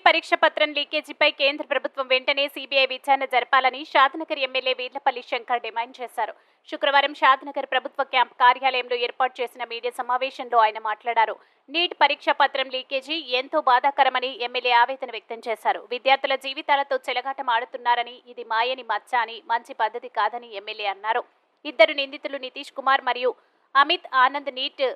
పరీక్ష పత్రం లీకేజీపై కేంద్ర ప్రభుత్వం వెంటనే సీబీఐ విచారణ జరపాలని షాద్నగర్ ఎమ్మెల్యే వీర్లపల్లి శంకర్ డిమాండ్ చేశారు. శుక్రవారం షాద్నగర్ ప్రభుత్వ క్యాంప్ కార్యాలయంలో ఏర్పాటు చేసిన మీడియా సమావేశంలో ఆయన మాట్లాడారు. నీట్ పరీక్ష పత్రం లీకేజీ ఎంతో బాధాకరమని ఎమ్మెల్యే ఆవేదన వ్యక్తం చేశారు. విద్యార్థుల జీవితాలతో చెలగాటం ఆడుతున్నారని, ఇది మాయని మచ్చ అని, మంచి పద్ధతి కాదని ఎమ్మెల్యే అన్నారు. ఇద్దరు నిందితులు నితీష్ కుమార్ మరియు అమిత్ ఆనంద్ నీట్,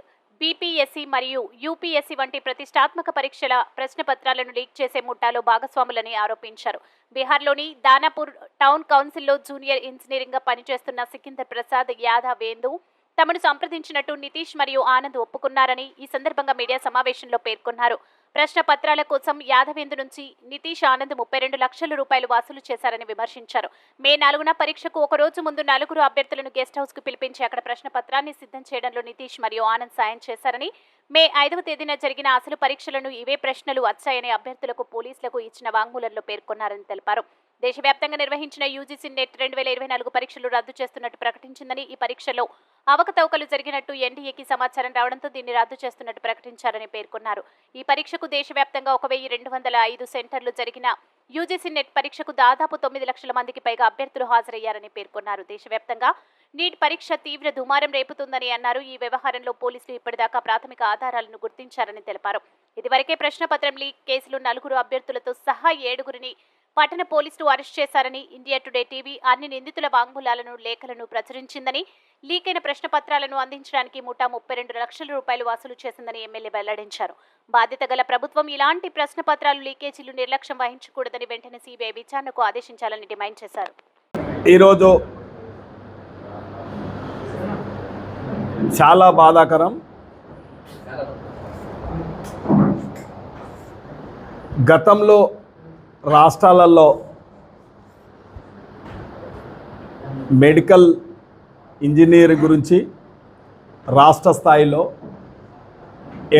బీపీఎస్సీ మరియు యూపీఎస్సీ వంటి ప్రతిష్టాత్మక పరీక్షల ప్రశ్నపత్రాలను లీక్ చేసే ముఠాలో భాగస్వాములని ఆరోపించారు. బీహార్లోని దానాపూర్ టౌన్ కౌన్సిల్లో జూనియర్ ఇంజనీరింగ్గా పనిచేస్తున్న సికిందర్ ప్రసాద్ యాదవ్ వేందు తమను సంప్రదించినట్టు నితీష్ మరియు ఆనంద్ ఒప్పుకున్నారని ఈ సందర్భంగా మీడియా సమావేశంలో పేర్కొన్నారు. ప్రశ్న పత్రాల కోసం యాదవేందు నుంచి నితీష్ ఆనంద్ 32 లక్షల రూపాయలు వసూలు చేశారని విమర్శించారు. మే 4న పరీక్షకు ఒక రోజు ముందు 4 అభ్యర్థులను గెస్ట్ హౌస్ కు పిలిపించి అక్కడ ప్రశ్న పత్రాన్ని సిద్ధం చేయడంలో నితీష్ మరియు ఆనంద్ సాయం చేశారని, మే 5వ తేదీన జరిగిన అసలు పరీక్షలను ఇవే ప్రశ్నలు వచ్చాయని అభ్యర్థులకు పోలీసులకు ఇచ్చిన వాంగ్మూలంలో పేర్కొన్నారని తెలిపారు. దేశవ్యాప్తంగా నిర్వహించిన యూజీసీ నెట్ 2024 పరీక్షలు రద్దు చేస్తున్నట్టు ప్రకటించిందని, ఈ పరీక్షల్లో అవకతవకలు జరిగినట్టు ఎన్డీఏకి సమాచారం రావడంతో దీన్ని రద్దు చేస్తున్నట్టు ప్రకటించారని పేర్కొన్నారు. ఈ పరీక్షకు దేశవ్యాప్తంగా 1205 సెంటర్లు జరిగిన యూజీసీ నెట్ పరీక్షకు దాదాపు 9 లక్షల మందికి పైగా అభ్యర్థులు హాజరయ్యారని పేర్కొన్నారు. దేశవ్యాప్తంగా నీట్ పరీక్ష తీవ్ర దుమారం రేపుతుందని అన్నారు. ఈ వ్యవహారంలో పోలీసులు ఇప్పటిదాకా ప్రాథమిక ఆధారాలను గుర్తించారని తెలిపారు. ఇదివరకే ప్రశ్నపత్రం లీక్ కేసులో 4 అభ్యర్థులతో సహా 7గురిని పట్టణ పోలీసులు అరెస్ట్ చేశారని ఇండియా టుడే టీవీ అన్ని నిందితుల వాంగ్మూలాలను, లేఖలను ప్రచురించిందని, లీక్ అయిన ప్రశ్నపత్రాలను అందించడానికి ముఠా 32 లక్షల రూపాయలు వసూలు చేసిందని ఎమ్మెల్యే వెల్లడించారు. బాధ్యత గల ప్రభుత్వం ఇలాంటి ప్రశ్నపత్రాలు లీకేజీలు నిర్లక్ష్యం వహించకూడదని వెంటనే సీబీఐ విచారణకు ఆదేశించాలని డిమాండ్ చేశారు. ఈరోజు చాలా బాధాకరం. గతంలో రాష్ట్రాలలో మెడికల్ ఇంజనీర్ గురించి రాష్ట్ర స్థాయిలో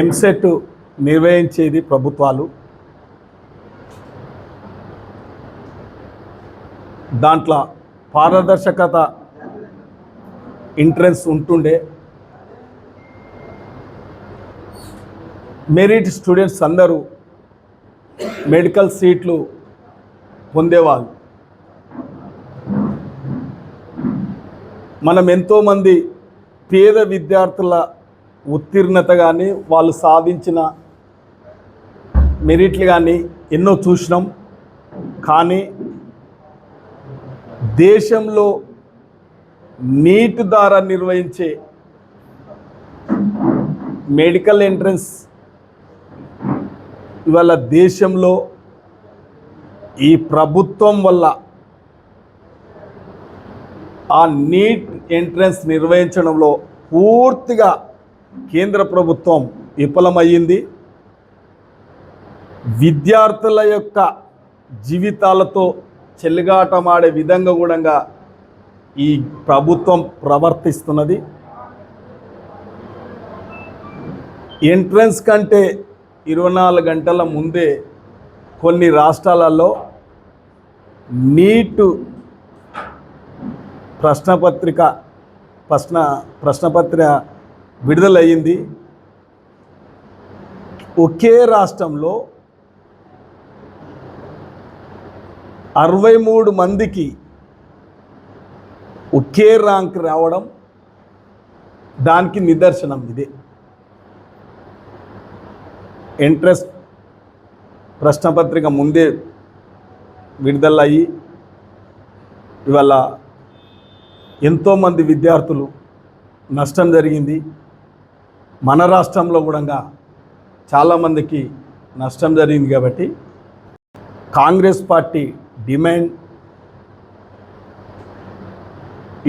ఎంసెట్ నిర్వహించేది ప్రభుత్వాలు. దాంట్లో పారదర్శకత, ఎంట్రన్స్ ఉంటుండే. మెరిట్ స్టూడెంట్స్ అందరూ మెడికల్ సీట్లు పొందేవాళ్ళు. మనం ఎంతోమంది పేద విద్యార్థుల ఉత్తీర్ణత కానీ, వాళ్ళు సాధించిన మెరిట్లు కానీ ఎన్నో చూసినాం. కానీ దేశంలో నీట్ ద్వారా నిర్వహించే మెడికల్ ఎంట్రన్స్ ఇవాళ దేశంలో ఈ ప్రభుత్వం వల్ల ఆ నీట్ ఎంట్రన్స్ నిర్వహించడంలో పూర్తిగా కేంద్ర ప్రభుత్వం విఫలమయ్యింది. విద్యార్థుల యొక్క జీవితాలతో చెలగాటమాడే విధంగా కూడా ఈ ప్రభుత్వం ప్రవర్తిస్తున్నది. ఎంట్రన్స్ కంటే 24 గంటల ముందే కొన్ని రాష్ట్రాలలో నీట్ ప్రశ్నపత్ర విడుదలయ్యింది. ఒకే రాష్ట్రంలో 63 మందికి ఒకే ర్యాంక్ రావడం దానికి నిదర్శనం ఇదే. ఎంట్రన్స్ ప్రశ్నపత్రిక ముందే విడుదలయ్యి ఇవాళ ఎంతోమంది విద్యార్థులు నష్టం జరిగింది. మన రాష్ట్రంలో కూడా చాలామందికి నష్టం జరిగింది. కాబట్టి కాంగ్రెస్ పార్టీ డిమాండ్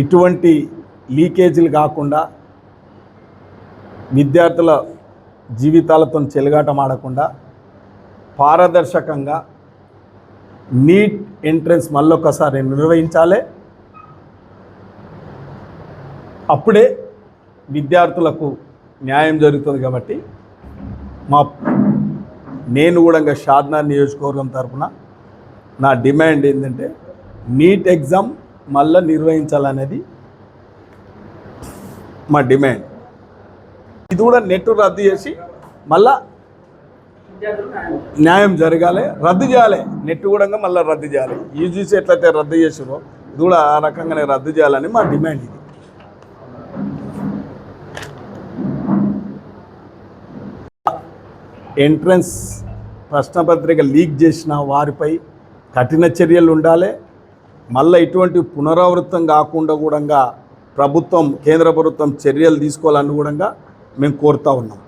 ఇటువంటి లీకేజీలు కాకుండా, విద్యార్థుల జీవితాలతో చెలగాటం ఆడకుండా పారదర్శకంగా నీట్ ఎంట్రన్స్ మళ్ళొకసారి నిర్వహించాలి. అప్పుడే విద్యార్థులకు న్యాయం జరుగుతుంది. కాబట్టి నేను కూడా షాద్నగర్ నియోజకవర్గం తరఫున నా డిమాండ్ ఏంటంటే నీట్ ఎగ్జామ్ మళ్ళీ నిర్వహించాలనేది మా డిమాండ్. ఇది కూడా నెట్ రద్దు చేసి మళ్ళా న్యాయం జరగాలి, రద్దు చేయాలి. నెట్ కూడా మళ్ళీ రద్దు చేయాలి. యూజీసీ ఎట్లయితే రద్దు చేసారో ఇది కూడా ఆ రకంగానే రద్దు చేయాలని మా డిమాండ్ ఇది. ఎంట్రన్స్ ప్రశ్నపత్రిక లీక్ చేసిన వారిపై కఠిన చర్యలు ఉండాలి. మళ్ళీ ఇటువంటి పునరావృతం కాకుండా కూడా ప్రభుత్వం, కేంద్ర ప్రభుత్వం చర్యలు తీసుకోవాలని కూడా మేము కోరుతా ఉన్నాం.